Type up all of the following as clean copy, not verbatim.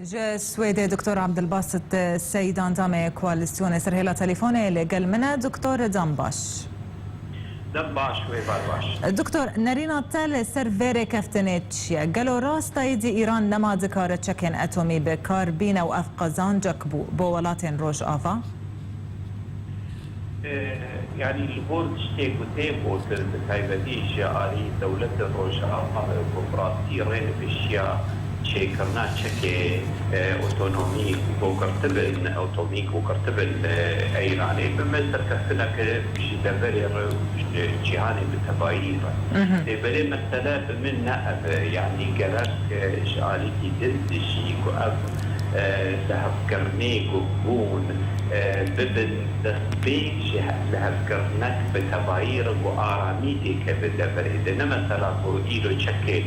جا سويدي دكتور عبدالباسط سيدا دامي كواليسيون سرهلا تليفوني لقل منا دكتور دامباش دكتور نرينا تال سر فيري كفتنيتشيا قالوا راس تايدي إيران نما ذكر تشكين أتومي بكاربينا وأفقازان جاكبو بولاتين روج آفا يعني البورد شتيك وتيبو بتايبديش آلي دولة روج آفا كوبراتيرين بشيا شيكرنا شكي اوتونومي وكرتبن اوتوميك وكرتبن ايراني بمثل كفنا كجدبري جهاني بتباير بلي مثلا من نأب يعني قالك شالي دد شيكو اب ذهب كرنيك وبون ببن دسبيك ذهب كرنك بتباير وآراميتي كبدبري دنا مثلا إيلو شكي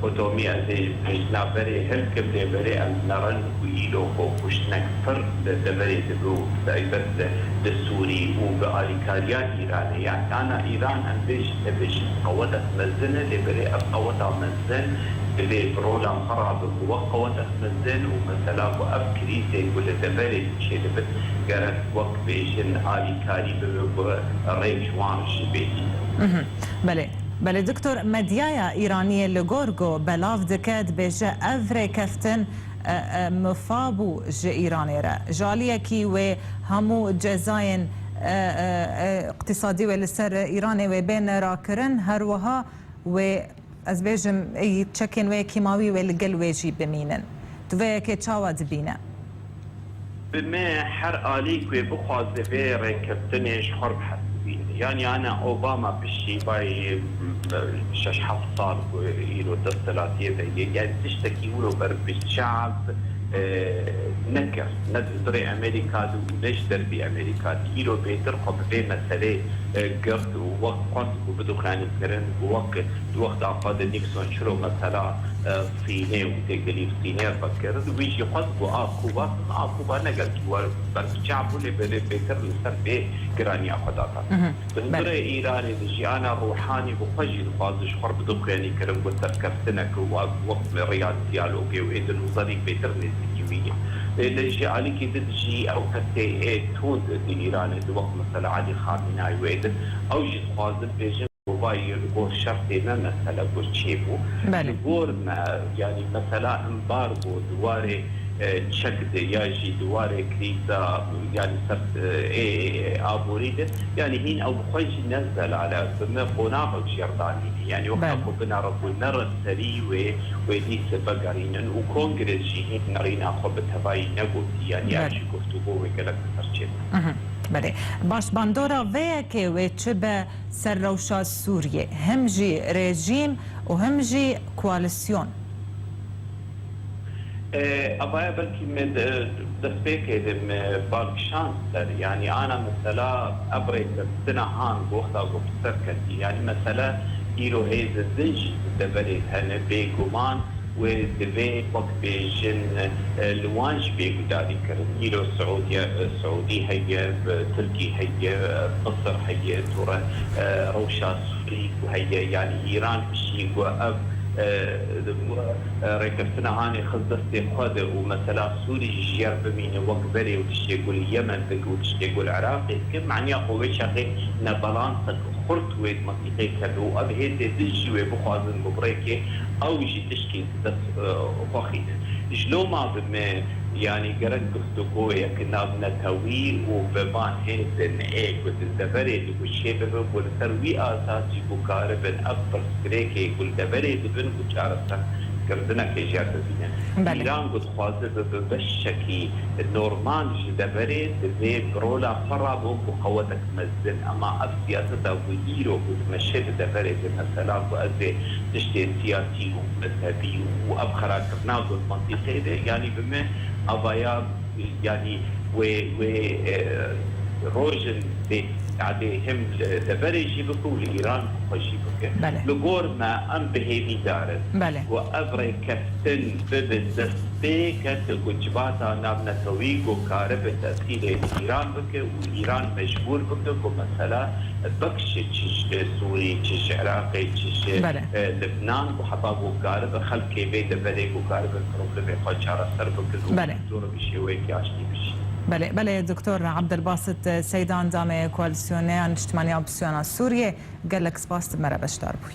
اوتومي ازي نابري هل كبري بري النرن ويلو وشنك فرد دبري دبرو بس بالسوري وباليكاريات ايراني يعني انا ايران عندش تبش قوتها مزنه لبري قوتها مزن اللي برولا خراب وقوتها مزن ومثلا وافكري زي ولا دبري شيء بس قالت وقت بيشن اليكاري بريك شوان شبيتي بله دكتور مديايا إيرانية لغورغو بلاف دكاد بجا أفري كفتن مفابو جا إيراني را جالية كي وهمو جزاين اقتصادي ولسر إيراني وبين راكرن هروها وأزبيجم يتشكين وكيماوي والقل ويجي بمينن توفي كي تشاوا دبينا بما حر آليك وبخواز في ريكفتنيش حرب يعني أنا أوباما بالشيباي شش حفصال وإيلو دستلاتيه يعني تشتكي ولو برب الشعب نكر ندري أمريكا وليش دربي أمريكا إيلو بيترقب في مسألة قرد ووقت وبدو خاني كرن ووقت عقاد نيكسون شرو مثلا صيني وتقليل صيني فكر ويجي قصد عقوبة نقل برب الشعب اللي بيتر لسر بيه كراني عقداتها بندري إيراني دجي أنا روحاني وخجي الفازش حرب بدو خاني كرن وتركفتنك ووقت رياض ديالوجي وإذن وظريق بيتر نسيوية اللي عليك تجي او كتي تود ايران وقت مثلا علي خامنئي وإذن او جي خوازن بيجن وباي غور شرطنا مثلا غور تشيبو غور يعني مثلا امبارغو دواري شكد ياجي دواري كريزا يعني سبت ابوريد يعني هين او خج نزل على بما قناع جرداني يعني وقت بنا رب نر سري ودي سبقارين وكونغرس جي نرينا خب تباي نغوتي يعني اجي گفتگو وكلك ترچه بله باش باندورا ويكي وچبه سر روشا سوريا هم جي ريجيم وهم جي كواليسيون أبايا بلكي من دسبيك دم بالكشان يعني أنا مثلا أبريد سنة هان بوختا وبسر كتي يعني مثلا إيرو هيز الزنج دبريد هنا بيكومان ودبي وقت بيجن لوانج بيكو داري كرن إيرو سعودي هي تركي هي مصر هي تورا روشا سوري وهي يعني إيران بشي وأب ريكفتنا هاني خصدستي خود ومثلا سوري جير بمين وقبلي وتشتي يقول اليمن وتشتي يقول العراق كم معنيها قوي شاقي نبالانسك خرط ويد منطقي كدو اب هيد دجي وبخوازن ببريكي او يجي تشكي دس وخيد جلو ما بما يعني قرن قصدقو يكنا بنتوي وبمان هندن ايك وتدبري وشيبه والتروي اساسي بكاربن ابر سكريكي يقول دبري دبن وشارسا كردنا كيجات بينا إيران قد خوازه ببشكي النورمان جدبري دبي برولا فرابو وقوتك مزن اما السياسة ويديرو قد مشي دبري مثلا وأزي تشتي سياسي ومذهبي وأبخرا كرنا قد منطقي يعني بما أبايا يعني و روجن يعني هم لبري جيبك ولإيران بخشيبك بله. لغور ما أم بهيمي دارت بله. وأبري كفتن ببزستي كت وجباتا نابنتوي وكارب تأثير إيران بك وإيران مجبور بك ومثلا بكش تش سوري تش عراقي تش لبنان وحطا وكارب خلق بيت بري وكارب البروبلم قاچارة سر بك بله. دور بشي ياشتي بشي بله دكتور عبدالباسط سيدان دامي كواليسيوني نشتماني أبسيونا سوريا قال لك سباست مرة بشتار بوي